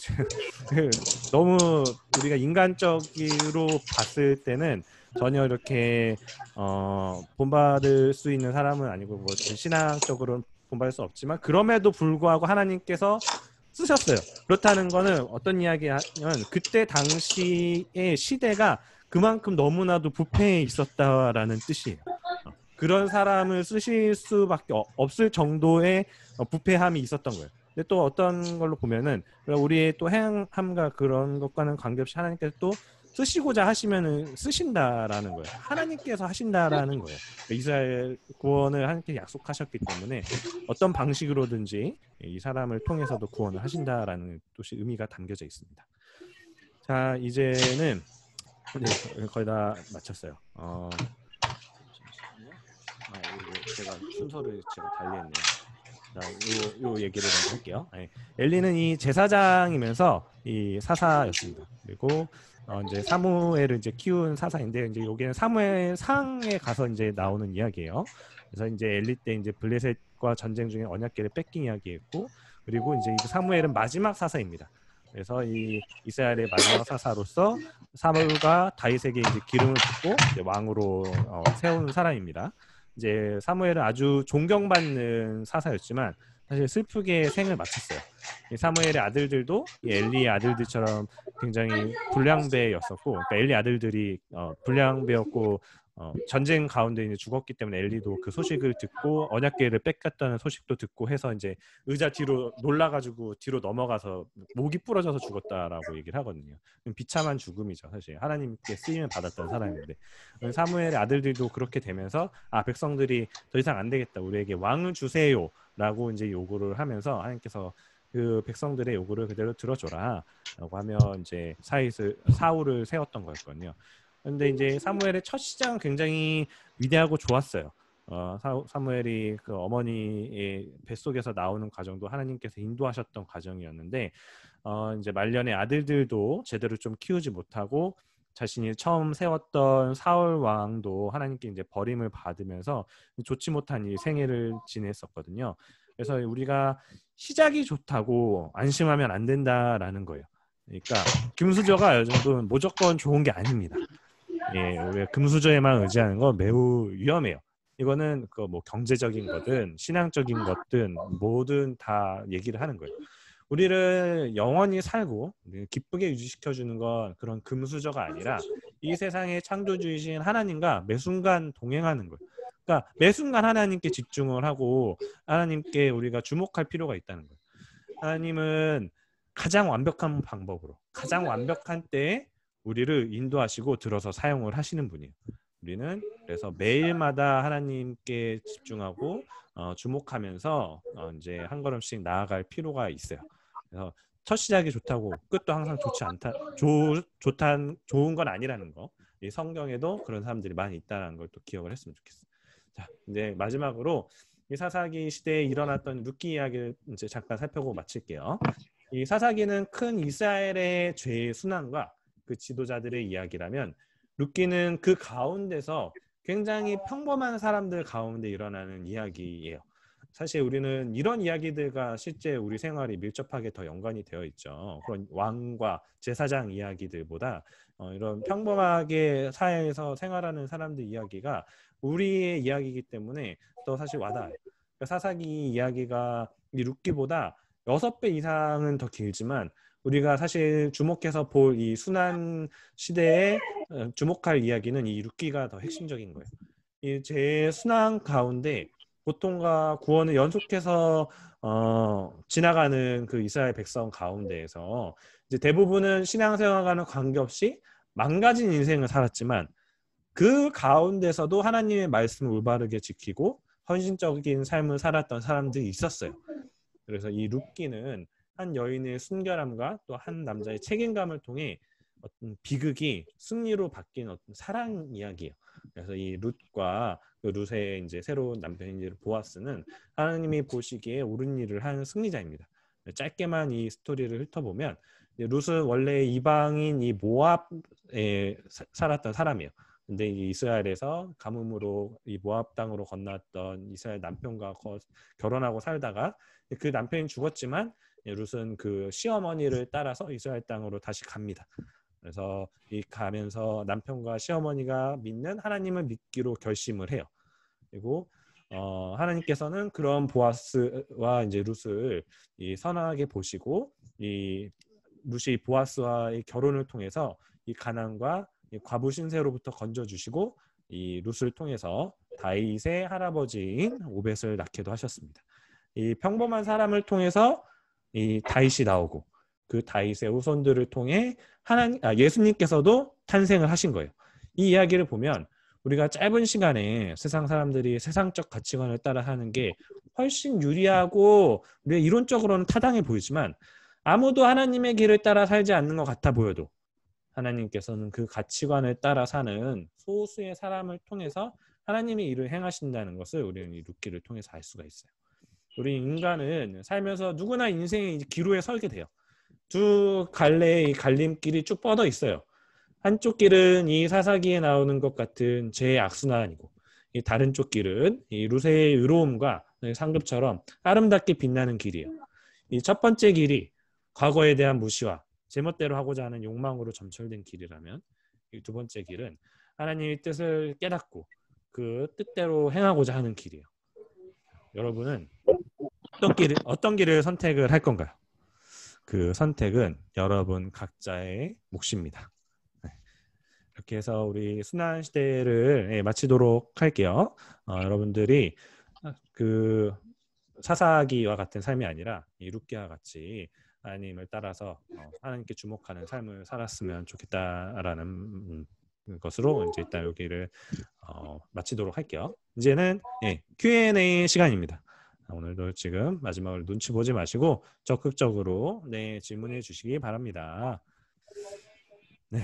너무 우리가 인간적으로 봤을 때는 전혀 이렇게 본받을 수 있는 사람은 아니고, 뭐 신앙적으로 본받을 수 없지만 그럼에도 불구하고 하나님께서 쓰셨어요. 그렇다는 거는 어떤 이야기하면 그때 당시의 시대가 그만큼 너무나도 부패해 있었다라는 뜻이에요. 그런 사람을 쓰실 수밖에 없을 정도의 부패함이 있었던 거예요. 근데 또 어떤 걸로 보면은 우리의 또 행함과 그런 것과는 관계없이 하나님께서 또 쓰시고자 하시면은 쓰신다라는 거예요. 하나님께서 하신다라는 거예요. 이스라엘 구원을 하나님께 약속하셨기 때문에 어떤 방식으로든지 이 사람을 통해서도 구원을 하신다라는 뜻이 의미가 담겨져 있습니다. 자, 이제는 네, 거의 다 마쳤어요. 이거 제가 순서를 제가 달리했네요. 자, 요 얘기를 먼저 할게요. 엘리는 이 제사장이면서 이 사사였습니다. 그리고 이제 사무엘을 이제 키운 사사인데 이제 여기는 사무엘 상에 가서 이제 나오는 이야기예요. 그래서 이제 엘리 때 이제 블레셋과 전쟁 중에 언약궤를 뺏긴 이야기였고 그리고 이제 이 사무엘은 마지막 사사입니다. 그래서 이 이스라엘의 마지막 사사로서 사울과 다윗에게 이제 기름을 붓고 이제 왕으로 세운 사람입니다. 이제 사무엘은 아주 존경받는 사사였지만 사실 슬프게 생을 마쳤어요. 이 사무엘의 아들들도 이 엘리의 아들들처럼 굉장히 불량배였었고, 그러니까 엘리 아들들이 불량배였고 전쟁 가운데 이제 죽었기 때문에 엘리도 그 소식을 듣고 언약궤를 뺏겼다는 소식도 듣고 해서 이제 의자 뒤로 놀라가지고 뒤로 넘어가서 목이 부러져서 죽었다라고 얘기를 하거든요. 비참한 죽음이죠, 사실. 하나님께 쓰임을 받았던 사람인데 사무엘의 아들들도 그렇게 되면서 백성들이 더 이상 안 되겠다, 우리에게 왕을 주세요라고 이제 요구를 하면서 하나님께서 그 백성들의 요구를 그대로 들어줘라라고 하면 이제 사울을 세웠던 거였거든요. 근데 이제 사무엘의 첫 시작은 굉장히 위대하고 좋았어요. 사무엘이 그 어머니의 뱃속에서 나오는 과정도 하나님께서 인도하셨던 과정이었는데 이제 말년에 아들들도 제대로 좀 키우지 못하고 자신이 처음 세웠던 사울 왕도 하나님께 이제 버림을 받으면서 좋지 못한 이 생애를 지냈었거든요. 그래서 우리가 시작이 좋다고 안심하면 안 된다라는 거예요. 그러니까 금수저가 요즘은 무조건 좋은 게 아닙니다. 우리가 금수저에만 의지하는 건 매우 위험해요. 이거는 그 뭐 경제적인 거든 신앙적인 것든 뭐든 다 얘기를 하는 거예요. 우리를 영원히 살고 기쁘게 유지시켜주는 건 그런 금수저가 아니라 이 세상의 창조주이신 하나님과 매 순간 동행하는 거예요. 그러니까 매 순간 하나님께 집중을 하고 하나님께 우리가 주목할 필요가 있다는 거예요. 하나님은 가장 완벽한 방법으로 가장 완벽한 때에 우리를 인도하시고 들어서 사용을 하시는 분이에요. 우리는 그래서 매일마다 하나님께 집중하고 주목하면서 이제 한 걸음씩 나아갈 필요가 있어요. 그래서 첫 시작이 좋다고 끝도 항상 좋지 않다, 좋은 건 아니라는 거. 이 성경에도 그런 사람들이 많이 있다는 걸 또 기억을 했으면 좋겠어요. 자, 이제 마지막으로 이 사사기 시대에 일어났던 룻기 이야기를 이제 잠깐 살펴보고 마칠게요. 이 사사기는 큰 이스라엘의 죄의 순환과 그 지도자들의 이야기라면 룻기는 그 가운데서 굉장히 평범한 사람들 가운데 일어나는 이야기예요. 사실 우리는 이런 이야기들과 실제 우리 생활이 밀접하게 더 연관이 되어 있죠. 그런 왕과 제사장 이야기들보다 이런 평범하게 사회에서 생활하는 사람들 이야기가 우리의 이야기이기 때문에 더 사실 와닿아요. 사사기 이야기가 이 룻기보다 6배 이상은 더 길지만 우리가 사실 주목해서 볼 이 순환 시대에 주목할 이야기는 이 룻기가 더 핵심적인 거예요. 이 제순환 가운데 고통과 구원을 연속해서 지나가는 그 이스라엘 백성 가운데에서 이제 대부분은 신앙생활과는 관계없이 망가진 인생을 살았지만 그 가운데서도 하나님의 말씀을 올바르게 지키고 헌신적인 삶을 살았던 사람들이 있었어요. 그래서 이 룻기는 한 여인의 순결함과 또 한 남자의 책임감을 통해 어떤 비극이 승리로 바뀐 어떤 사랑 이야기예요. 그래서 이 룻과 그 룻의 이제 새로운 남편인 보아스는 하나님이 보시기에 옳은 일을 한 승리자입니다. 짧게만 이 스토리를 훑어보면 룻은 원래 이방인 이 모압에 살았던 사람이에요. 근데 이스라엘에서 가뭄으로 이 모압 땅으로 건넜던 이스라엘 남편과 결혼하고 살다가 그 남편이 죽었지만 룻은 그 시어머니를 따라서 이스라엘 땅으로 다시 갑니다. 그래서 이 가면서 남편과 시어머니가 믿는 하나님을 믿기로 결심을 해요. 그리고 하나님께서는 그런 보아스와 이제 룻을 선하게 보시고 이 룻이 보아스와의 결혼을 통해서 이 가난과 이 과부 신세로부터 건져 주시고 이 룻을 통해서 다윗의 할아버지인 오벳을 낳게도 하셨습니다. 이 평범한 사람을 통해서 이 다윗이 나오고 그 다윗의 후손들을 통해 예수님께서도 탄생을 하신 거예요. 이 이야기를 보면 우리가 짧은 시간에 세상 사람들이 세상적 가치관을 따라 사는 게 훨씬 유리하고 우리가 이론적으로는 타당해 보이지만 아무도 하나님의 길을 따라 살지 않는 것 같아 보여도 하나님께서는 그 가치관을 따라 사는 소수의 사람을 통해서 하나님의 일을 행하신다는 것을 우리는 이 룻기를 통해서 알 수가 있어요. 우리 인간은 살면서 누구나 인생의 이제 기로에 설게 돼요. 두 갈래의 갈림길이 쭉 뻗어 있어요. 한쪽 길은 이 사사기에 나오는 것 같은 죄의 악순환이고, 이 다른 쪽 길은 이 루세의 의로움과 상급처럼 아름답게 빛나는 길이에요. 이 첫 번째 길이 과거에 대한 무시와 제멋대로 하고자 하는 욕망으로 점철된 길이라면, 이 두 번째 길은 하나님의 뜻을 깨닫고 그 뜻대로 행하고자 하는 길이에요. 여러분은 어떤 길을 선택을 할 건가요? 그 선택은 여러분 각자의 몫입니다. 이렇게 해서 우리 순환 시대를 마치도록 할게요. 여러분들이 그 사사기와 같은 삶이 아니라 이 룻기와 같이 하나님을 따라서 하나님께 주목하는 삶을 살았으면 좋겠다라는 것으로 이제 일단 여기를 마치도록 할게요. 이제는 Q&A 시간입니다. 오늘도 지금 마지막으로 눈치 보지 마시고 적극적으로 질문해 주시기 바랍니다. 네,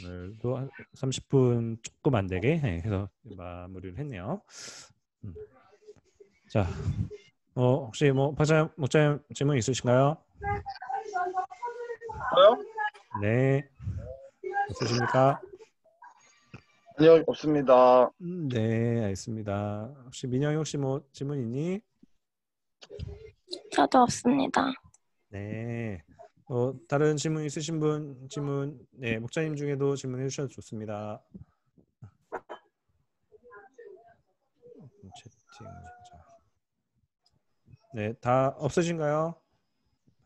오늘도 한 30분 조금 안 되게 해서 마무리를 했네요. 자, 혹시 박사님, 목사님 질문 있으신가요? 저요? 네, 없으십니까? 아니요, 없습니다. 네, 알겠습니다. 혹시 민영이 혹시 질문 있니? 저도 없습니다. 네. 다른 질문 있으신 분 목사님 중에도 질문해 주셔도 좋습니다. 채팅. 네, 다 없으신가요?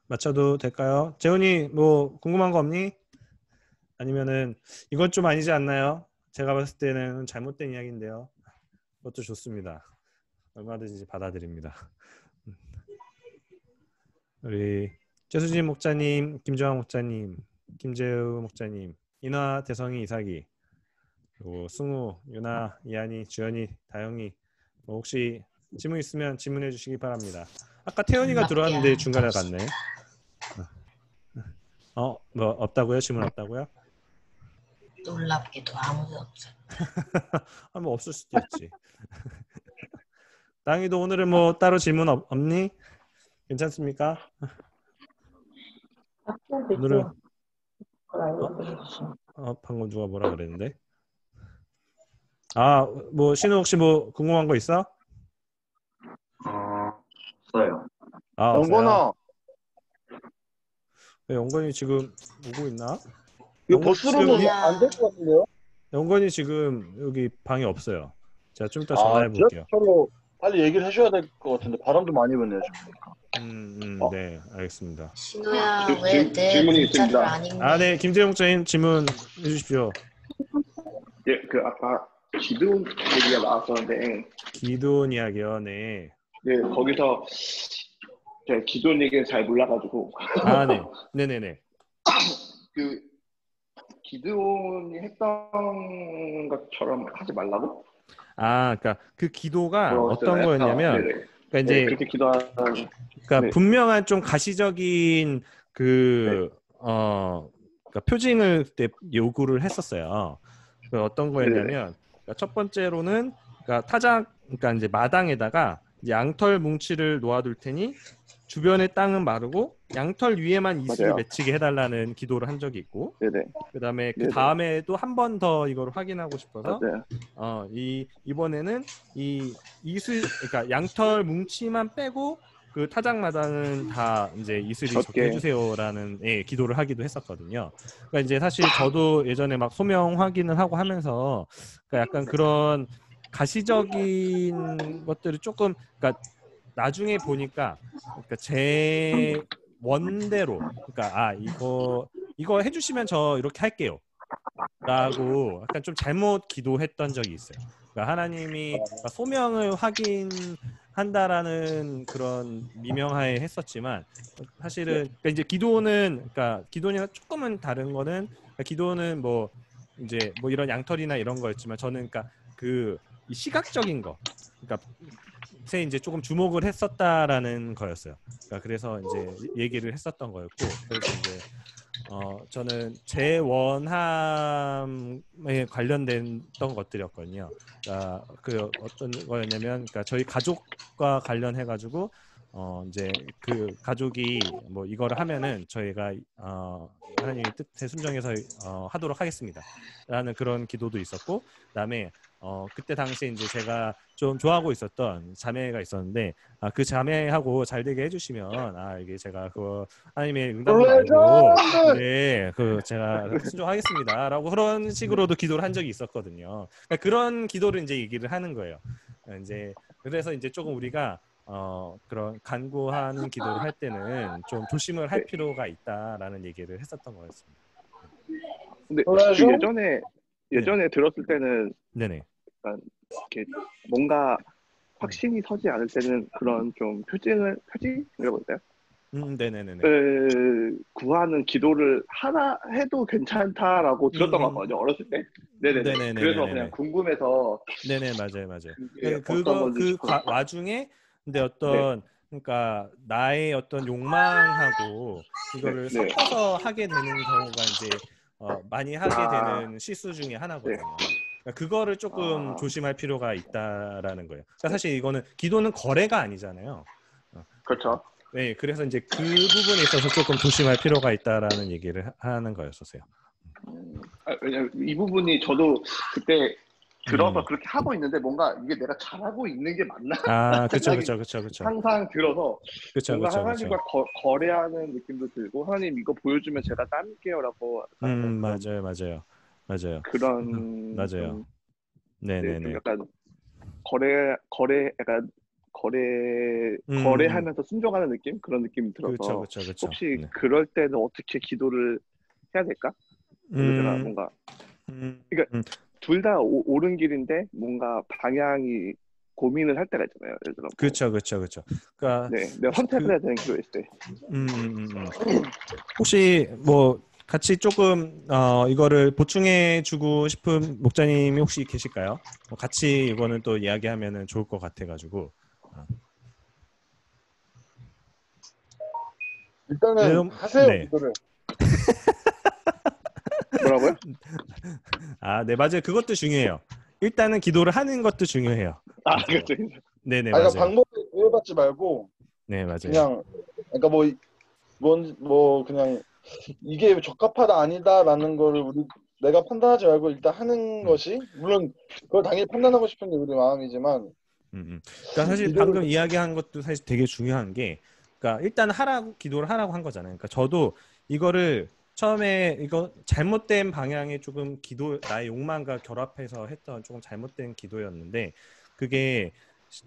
맞춰도 될까요? 재훈이 궁금한 거 없니? 아니면은 이건 좀 아니지 않나요? 제가 봤을 때는 잘못된 이야기인데요. 그것도 좋습니다. 얼마든지 받아들입니다. 우리 최수진 목사님, 김정환 목사님, 김재우 목사님, 인화, 대성이, 이삭이, 그리고 승우, 유나, 이한이, 주연이, 다영이 혹시 질문 있으면 질문해 주시기 바랍니다. 아까 태연이가 들어왔는데 중간에 갔네. 없다고요? 질문 없다고요? 놀랍게도 아무도 없어. 없을 수도 있지. 다영이도 오늘은 따로 질문 없니? 괜찮습니까? 오늘은 방금 누가 뭐라 그랬는데? 신우 혹시 궁금한 거 있어? 없어요. 없어요? 영건아, 네, 영건이 지금 오고 있나? 이거 버스로는 안 될 것 같은데요? 영건이 지금 여기 방에 없어요. 제가 좀 이따 전화해 볼게요. 지하철로 빨리 얘기를 해줘야 될 것 같은데 바람도 많이 부네요. 네, 알겠습니다. 신우야, 왜 내 질문이 문자를 있습니다. 안 읽니? 네, 김재용 목사님 질문 해주십시오. 예, 아까 기도원 얘기가 나왔었는데, 기도원 이야기요, 네. 네, 거기서 제가 기도원 얘기는 잘 몰라가지고, 네, 네네네. 기도원이 했던 것처럼 하지 말라고? 그러니까 그 기도가 어떤 거였냐면, 그러니까 이제 그렇게 기도하는. 그러니까 분명한 좀 가시적인 그러니까 표징을 그때 요구를 했었어요. 어떤 거였냐면, 그러니까 첫 번째로는 그러니까 이제 마당에다가 양털 뭉치를 놓아둘 테니 주변의 땅은 마르고 양털 위에만 이슬을 맺히게 해달라는 기도를 한 적이 있고, 그다음에 그 다음에도 한 번 더 이걸 확인하고 싶어서 이번에는 이 이슬, 그러니까 양털 뭉치만 빼고 그 타작마당은 다 이제 이슬이 적게 해주세요라는 기도를 하기도 했었거든요. 그러니까 이제 사실 저도 예전에 막 소명 확인을 하고 하면서 그러니까 약간 그런 가시적인 것들을 조금, 그러니까 나중에 보니까 제 원대로, 그러니까 이거 해주시면 저 이렇게 할게요 라고 약간 좀 잘못 기도했던 적이 있어요. 그러니까 하나님이 소명을 확인한다라는 그런 미명하에 했었지만 사실은 그러니까 이제 기도는, 그러니까 기도는 조금은 다른 거는, 그러니까 기도는 이제 이런 양털이나 이런 거였지만 저는 그러니까 이 시각적인 거, 그러니까 이제 조금 주목을 했었다라는 거였어요. 그러니까 그래서 이제 얘기를 했었던 거였고, 그래서 이제 저는 재원함에 관련됐던 것들이었거든요. 그러니까 그 어떤 거였냐면, 그러니까 저희 가족과 관련해가지고 이제 그 가족이 뭐 이거를 하면은 저희가 하나님의 뜻에 순종해서 하도록 하겠습니다라는 그런 기도도 있었고, 그다음에 그때 당시에 이제 제가 좀 좋아하고 있었던 자매가 있었는데, 그 자매하고 잘 되게 해주시면 이게 제가 그 하나님의 응답을 알고 네, 그 제가 순종하겠습니다라고 그런 식으로도 기도를 한 적이 있었거든요. 그러니까 그런 기도를 이제 얘기를 하는 거예요. 이제 그래서 이제 조금 우리가 그런 간구하는 기도를 할 때는 좀 조심을 할 필요가 있다라는 얘기를 했었던 거였습니다. 근데 예전에 들었을 때는 네네. 약간 이렇게 뭔가 확신이 서지 않을 때는 그런 좀 표징이라고 할까요? 네네네네. 구하는 기도를 하나 해도 괜찮다라고 들었던 것 같거든요. 어렸을 때. 네네네. 네네네네네. 그래서 그냥 궁금해서. 네네, 맞아요. 그게 어떤 건지 그 싶어요. 와중에 근데 어떤 그러니까 나의 어떤 욕망하고 이거를 네. 섞어서 하게 되는 경우가 이제 많이 하게 되는 실수 중에 하나거든요. 그러니까 그거를 조금 조심할 필요가 있다라는 거예요. 그러니까 사실 이거는 기도는 거래가 아니잖아요. 그렇죠. 네, 그래서 이제 그 부분에 있어서 조금 조심할 필요가 있다라는 얘기를 하는 거였었어요. 왜냐면 이 부분이 저도 그때 들어서 그렇게 하고 있는데 뭔가 이게 내가 잘하고 있는 게 맞나? 그렇죠. 항상 들어서 뭔가 그쵸. 하나님과 거래하는 느낌도 들고 하나님 이거 보여주면 제가 따를게요라고 맞아요. 그런 맞아요. 좀 네네네. 약간 약간 거래하면서 순종하는 느낌? 그런 느낌이 들어서 그쵸. 혹시 네. 그럴 때는 어떻게 기도를 해야 될까? 그래서 제가 뭔가 그러니까 둘 다 옳은 길인데 뭔가 방향이 고민을 할 때가 있잖아요. 예를 들어 그쵸. 그러니까 내가 선택을 해야 되는 기도일 때. 혹시 뭐 같이 조금 이거를 보충해주고 싶은 목자님이 혹시 계실까요? 같이 이거는 또 이야기하면은 좋을 것 같아가지고. 일단은 하세요. 네. 기도를. 뭐라고요? 네, 맞아요. 그것도 중요해요. 일단은 기도를 하는 것도 중요해요. 그렇죠. 네네, 그러니까 맞아요. 방법을 구애받지 말고 네, 맞아요. 그냥 그러니까 뭐 그냥 이게 적합하다 아니다라는 거를 내가 판단하지 말고 일단 하는 것이, 물론 그걸 당연히 판단하고 싶은 게 우리 마음이지만 그러니까 사실 방금 이야기한 것도 사실 되게 중요한 게, 그러니까 일단 기도를 하라고 한 거잖아요. 그러니까 저도 이거를 처음에 이거 잘못된 방향의 조금 나의 욕망과 결합해서 했던 조금 잘못된 기도였는데, 그게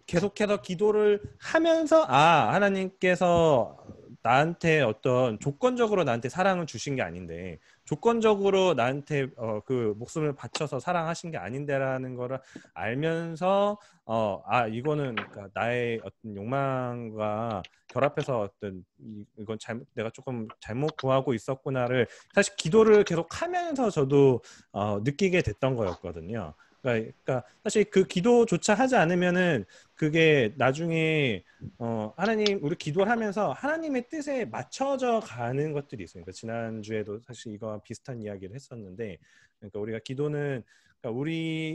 계속해서 기도를 하면서 하나님께서 나한테 어떤 조건적으로 나한테 사랑을 주신 게 아닌데, 조건적으로 나한테 그 목숨을 바쳐서 사랑하신 게 아닌데라는 거를 알면서 이거는 그러니까 나의 어떤 욕망과 결합해서 어떤 이건 내가 조금 잘못 구하고 있었구나를 사실 기도를 계속 하면서 저도 느끼게 됐던 거였거든요. 그러니까 사실 그 기도조차 하지 않으면은 그게 나중에 하나님, 우리 기도를 하면서 하나님의 뜻에 맞춰져 가는 것들이 있어요. 그러니까 지난주에도 사실 이거와 비슷한 이야기를 했었는데, 그러니까 우리가 기도는 그러니까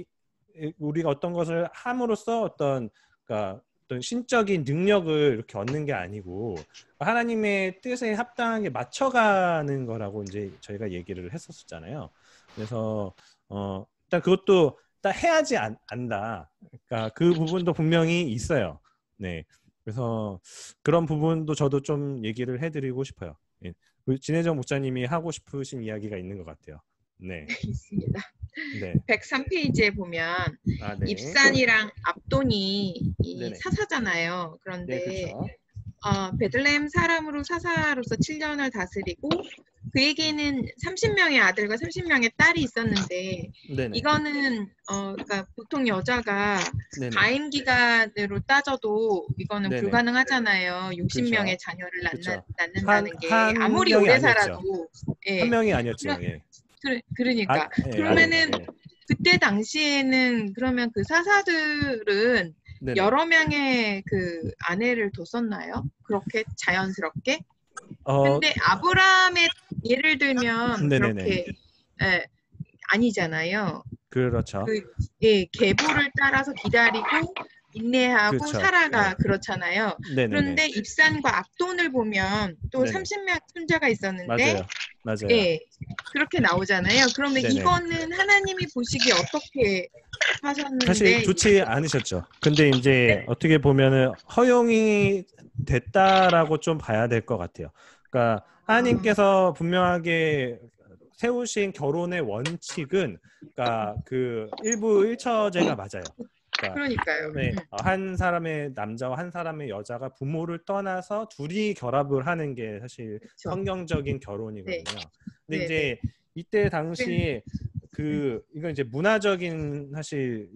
우리가 어떤 것을 함으로써 그러니까 어떤 신적인 능력을 이렇게 얻는 게 아니고 하나님의 뜻에 합당하게 맞춰가는 거라고 이제 저희가 얘기를 했었잖아요. 그래서 일단 그것도 딱 해야지 안다. 그러니까 그 부분도 분명히 있어요. 네. 그래서 그런 부분도 저도 좀 얘기를 해드리고 싶어요. 예. 진혜정 목사님이 하고 싶으신 이야기가 있는 것 같아요. 네. 있습니다. 네. 103페이지에 보면 네. 입산이랑 압돈이 네네. 사사잖아요. 그런데 네, 그렇죠. 베들레헴 사람으로 사사로서 7년을 다스리고 그에게는 30명의 아들과 30명의 딸이 있었는데, 네네. 이거는 그러니까 보통 여자가 네네. 가임 기간으로 따져도 이거는 네네. 불가능하잖아요. 60명의 그쵸. 자녀를 그쵸. 낳는다는 게 한 아무리 명이 오래 아니었죠. 살아도 한 명이 아니었죠. 예. 그러니까 예, 그러면은 아니에요. 예. 그때 당시에는 그러면 그 사사들은 네네. 여러 명의 그 아내를 뒀었나요? 그렇게 자연스럽게? 근데 아브라함의 예를 들면 네네네. 그렇게 예, 아니잖아요. 그렇죠. 계보를 따라서 기다리고 인내하고 그렇죠. 살아가 네. 그렇잖아요. 네네네. 그런데 입산과 압돈을 보면 또 네네. 30명 손자가 있었는데 맞아요. 예, 그렇게 나오잖아요. 그러면 네네. 이거는 하나님이 보시기에 어떻게 하셨는데 사실 좋지 않으셨죠. 근데 이제 어떻게 보면은 허용이 됐다라고 좀 봐야 될 것 같아요. 그러니까 하나님께서 분명하게 세우신 결혼의 원칙은 그러니까 그 일부일처제가 맞아요. 그러니까요. 네, 한 사람의 남자와 한 사람의 여자가 부모를 떠나서 둘이 결합을 하는 게 사실 그쵸. 성경적인 결혼이거든요. 근데 네, 이제 이때 당시에 이건 이제 문화적인 사실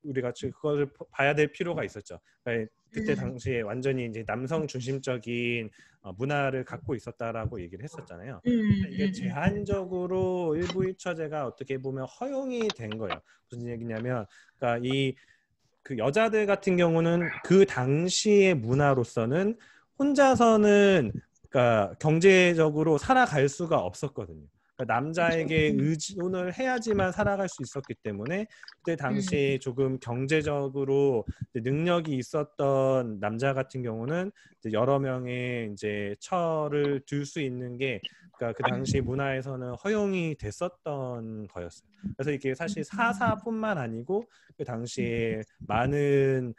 우리가 그거를 봐야 될 필요가 있었죠. 그러니까 그때 당시에 완전히 이제 남성 중심적인 문화를 갖고 있었다라고 얘기를 했었잖아요. 이게 제한적으로 일부일처제가 어떻게 보면 허용이 된 거예요. 무슨 얘기냐면, 그러니까 그 여자들 같은 경우는 그 당시의 문화로서는 혼자서는 그러니까 경제적으로 살아갈 수가 없었거든요. 그러니까 남자에게 의존을 해야지만 살아갈 수 있었기 때문에 그때 당시에 조금 경제적으로 능력이 있었던 남자 같은 경우는 이제 여러 명의 이제 처를 둘 수 있는 게 그러니까 그 당시 문화에서는 허용이 됐었던 거였어요. 그래서 이게 사실 사사뿐만 아니고 그 당시에 많은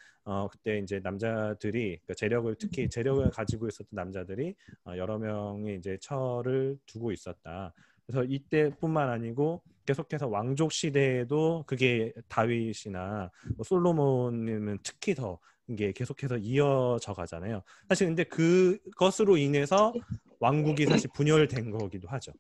그때 이제 남자들이 그러니까 특히 재력을 가지고 있었던 남자들이 여러 명의 이제 처를 두고 있었다. 그래서 이때뿐만 아니고 계속해서 왕족 시대에도 그게 다윗이나 솔로몬은 특히 더 이게 계속해서 이어져 가잖아요. 사실 근데 그것으로 인해서 왕국이 사실 분열된 거기도 하죠.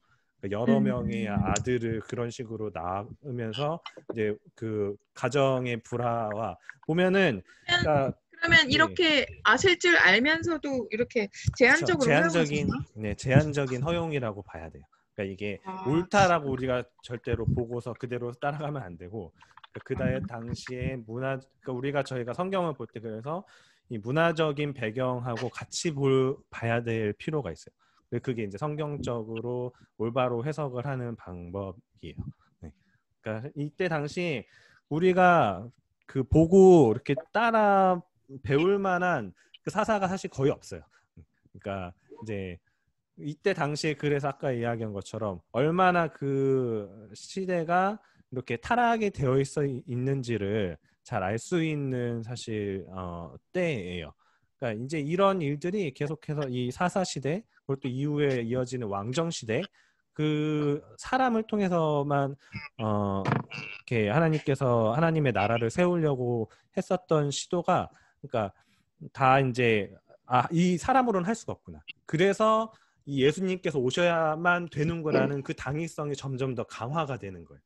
여러 명의 아들을 그런 식으로 낳으면서 이제 그 가정의 불화와 보면은 그러니까 그러면 이렇게 아실 줄 알면서도 이렇게 제한적으로 허용하셨나? 제한적인 허용이라고 봐야 돼요. 그러니까 이게 옳다라고 우리가 절대로 보고서 그대로 따라가면 안 되고 그다의 당시에 그러니까 저희가 성경을 볼 때 그래서 이 문화적인 배경하고 같이 봐야 될 필요가 있어요. 그게 이제 성경적으로 올바로 해석을 하는 방법이에요. 네. 그러니까 이때 당시 우리가 그 보고 이렇게 따라 배울 만한 그 사사가 사실 거의 없어요. 그러니까 이제 이때 당시에 그래서 아까 이야기한 것처럼 얼마나 그 시대가 이렇게 타락이 되어 있는지를 잘 알 수 있는 사실 때예요. 그러니까 이제 이런 일들이 계속해서 이 사사 시대 그리고 또 이후에 이어지는 왕정 시대 그 사람을 통해서만 이렇게 하나님께서 하나님의 나라를 세우려고 했었던 시도가 그러니까 다 이제 이 사람으로는 할 수가 없구나. 그래서 이 예수님께서 오셔야만 되는 거라는 그 당위성이 점점 더 강화가 되는 거예요.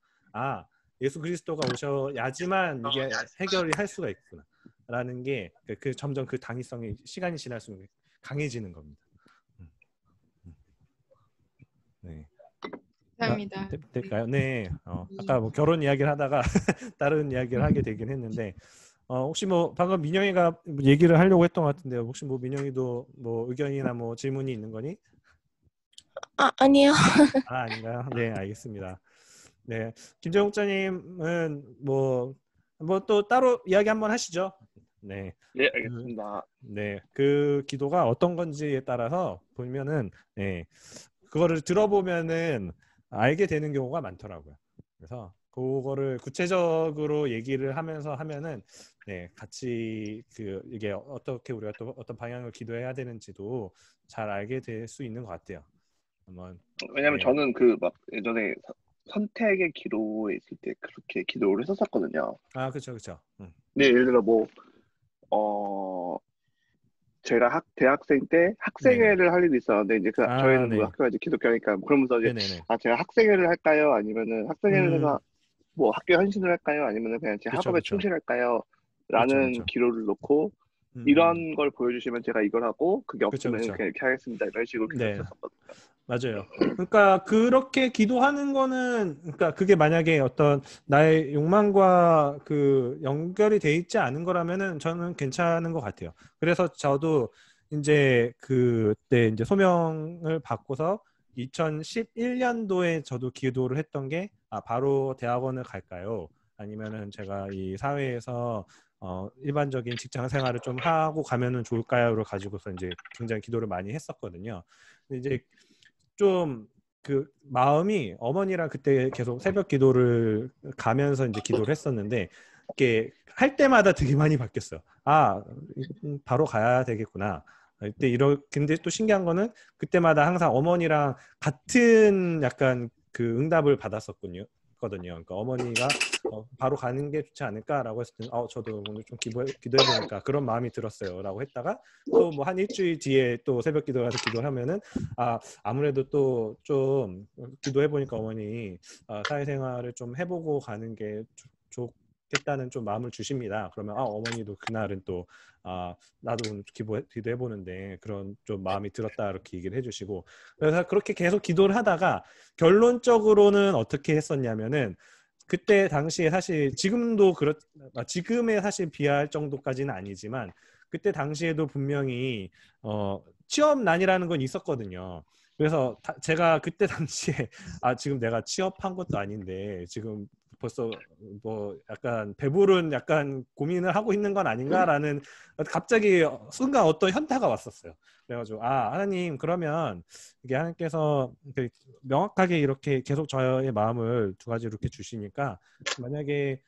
예수 그리스도가 오셔야지만 이게 해결이 할 수가 있구나. 라는 게 점점 그 당위성이 시간이 지날수록 강해지는 겁니다. 네. 감사합니다. 될까요? 네. 아까 뭐 결혼 이야기를 하다가 다른 이야기를 하게 되긴 했는데 혹시 뭐 방금 민영이가 얘기를 하려고 했던 것 같은데요. 혹시 뭐 민영이도 뭐 의견이나 뭐 질문이 있는 거니? 아니요. 아닌가요? 네, 알겠습니다. 네, 김정욱자님은 뭐 또 따로 이야기 한번 하시죠. 네. 네, 알겠습니다. 네, 그 기도가 어떤 건지에 따라서 보면은 그거를 들어보면은 알게 되는 경우가 많더라고요. 그래서 그거를 구체적으로 얘기를 하면서 하면은 같이 이게 어떻게 우리가 또 어떤 방향을 기도해야 되는지도 잘 알게 될 수 있는 것 같아요. 왜냐면 저는 막 예전에 선택의 기도에 있을 때 그렇게 기도를 했었거든요. 그렇죠. 네, 예를 들어 제가 대학생 때 학생회를 할 일이 있었는데 이제 저희는 학교가 이제 기독교니까 그러면서 이제 제가 학생회를 할까요? 아니면은 학생회를 해서 뭐 학교 헌신을 할까요? 아니면은 그냥 제 학업에 충실할까요? 라는 기로를 놓고 이런 걸 보여주시면 제가 이걸 하고 그게 없으면 그냥 이렇게 하겠습니다. 이런 식으로 기도했었거든요. 맞아요. 그러니까 그렇게 기도하는 거는 그러니까 그게 만약에 어떤 나의 욕망과 그 연결이 돼 있지 않은 거라면은 저는 괜찮은 것 같아요. 그래서 저도 이제 그때 이제 소명을 받고서 2011년도에 저도 기도를 했던 게 바로 대학원을 갈까요? 아니면은 제가 이 사회에서 일반적인 직장 생활을 좀 하고 가면은 좋을까요?를 가지고서 이제 굉장히 기도를 많이 했었거든요. 근데 이제 좀 그 마음이 어머니랑 그때 계속 새벽 기도를 가면서 이제 기도를 했었는데 이게 할 때마다 되게 많이 바뀌었어요. 바로 가야 되겠구나. 근데 또 신기한 거는 그때마다 항상 어머니랑 같은 약간 그 응답을 받았었거든요. 그러니까 어머니가 바로 가는 게 좋지 않을까라고 했을 때는 저도 오늘 좀 기도해보니까 그런 마음이 들었어요라고 했다가 또 뭐 한 일주일 뒤에 또 새벽 기도가서 기도하면은 아무래도 또 좀 기도해보니까 어머니 사회생활을 좀 해보고 가는 게 좋겠다는 좀 마음을 주십니다. 그러면 어머니도 그날은 또 나도 오늘 기도해보는데 그런 좀 마음이 들었다 이렇게 얘기를 해주시고 그래서 그렇게 계속 기도를 하다가 결론적으로는 어떻게 했었냐면은 그때 당시에 사실 지금에 사실 비할 정도까지는 아니지만 그때 당시에도 분명히 취업난이라는 건 있었거든요. 그래서 제가 그때 당시에 지금 내가 취업한 것도 아닌데 지금 벌써 뭐 약간 배부른 약간 고민을 하고 있는 건 아닌가라는 갑자기 순간 어떤 현타가 왔었어요. 그래가지고 하나님 그러면 이게 하나님께서 명확하게 이렇게 계속 저의 마음을 두 가지로 이렇게 주시니까 만약에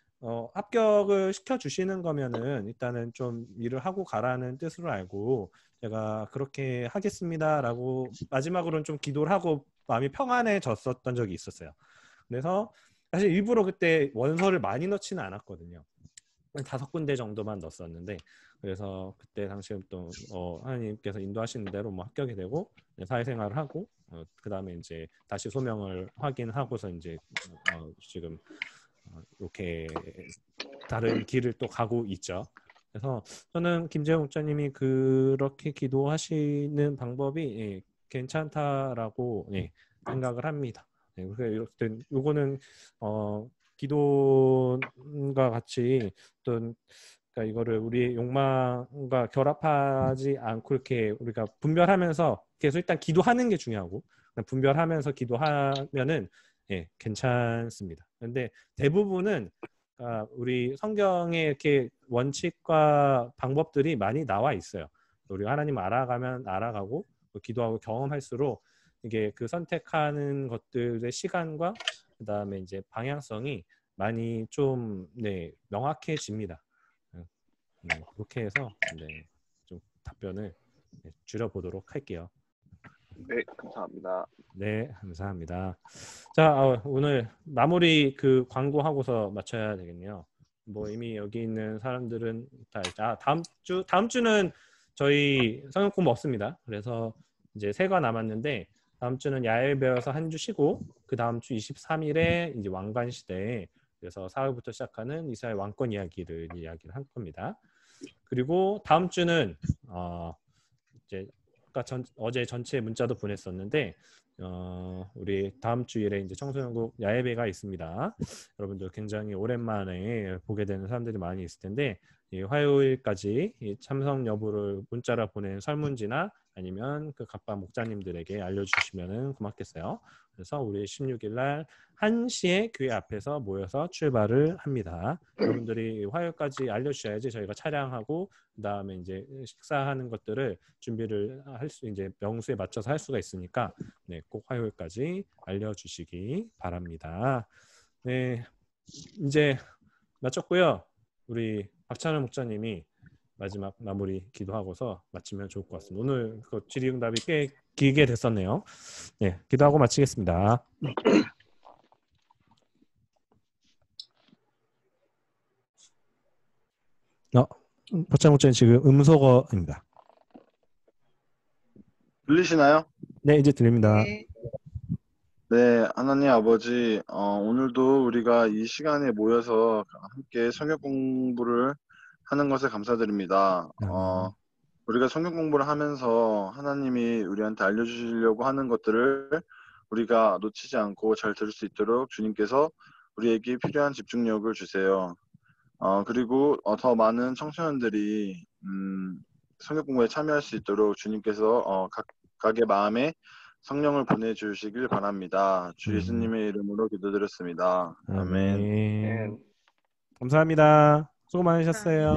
합격을 시켜주시는 거면은 일단은 좀 일을 하고 가라는 뜻으로 알고 제가 그렇게 하겠습니다라고 마지막으로는 좀 기도를 하고 마음이 평안해졌었던 적이 있었어요. 그래서 사실 일부러 그때 원서를 많이 넣지는 않았거든요. 한 5군데 정도만 넣었었는데 그래서 그때 당시에 또 하나님께서 인도하시는 대로 뭐 합격이 되고 사회생활을 하고 그 다음에 이제 다시 소명을 확인하고서 이제 지금 이렇게 다른 길을 또 가고 있죠. 그래서 저는 김재영 목사님이 그렇게 기도하시는 방법이 괜찮다라고 생각을 합니다. 요거는 기도가 같이 어떤 그러니까 이거를 우리의 욕망과 결합하지 않고 이렇게 우리가 분별하면서 계속 일단 기도하는 게 중요하고 분별하면서 기도하면은 괜찮습니다. 그런데 대부분은 우리 성경에 이렇게 원칙과 방법들이 많이 나와 있어요. 우리가 하나님 알아가면 알아가고 기도하고 경험할수록 이게 그 선택하는 것들의 시간과 그 다음에 이제 방향성이 많이 좀 명확해집니다. 그렇게 해서 좀 답변을 줄여보도록 할게요. 네, 감사합니다. 네, 감사합니다. 자, 오늘 마무리 그 광고하고서 마쳐야 되겠네요. 뭐 이미 여기 있는 사람들은 다 다음 주는 저희 성경 공부 없습니다. 그래서 이제 3가 남았는데 다음 주는 야엘 배워서 한 주 쉬고 그 다음 주 23일에 이제 왕관 시대에 그래서 4월부터 시작하는 이스라엘 왕권 이야기를 할 겁니다. 그리고 다음 주는 이제 어제 전체 문자도 보냈었는데 우리 다음 주일에 이제 청소년국 야외배가 있습니다. 여러분들 굉장히 오랜만에 보게 되는 사람들이 많이 있을 텐데 화요일까지 참석 여부를 문자로 보낸 설문지나 아니면 그 각각 목자님들에게 알려주시면 고맙겠어요. 그래서 우리 16일 날 1시에 교회 앞에서 모여서 출발을 합니다. 여러분들이 화요일까지 알려주셔야지 저희가 차량하고 그 다음에 이제 식사하는 것들을 준비를 할 수 이제 명수에 맞춰서 할 수가 있으니까 꼭 화요일까지 알려주시기 바랍니다. 네, 이제 마쳤고요. 우리 박찬호 목사님이 마지막 마무리 기도하고서 마치면 좋을 것 같습니다. 오늘 그 질의응답이 꽤 길게 됐었네요. 네, 기도하고 마치겠습니다. 박찬호 목사님 지금 음소거입니다. 들리시나요? 네, 이제 들립니다. 네, 하나님 아버지, 오늘도 우리가 이 시간에 모여서 함께 성경 공부를 하는 것에 감사드립니다. 우리가 성경 공부를 하면서 하나님이 우리한테 알려주시려고 하는 것들을 우리가 놓치지 않고 잘 들을 수 있도록 주님께서 우리에게 필요한 집중력을 주세요. 그리고 더 많은 청소년들이 성경 공부에 참여할 수 있도록 주님께서 각각의 마음에 성령을 보내주시길 바랍니다. 주 예수님의 이름으로 기도드렸습니다. 아멘. 감사합니다. 수고 많으셨어요.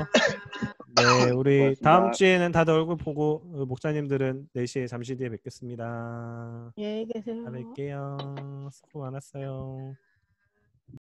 네, 우리 고맙습니다. 다음 주에는 다들 얼굴 보고 목사님들은 4시에 잠시 뒤에 뵙겠습니다. 안녕히 계세요. 다 뵐게요. 수고 많았어요.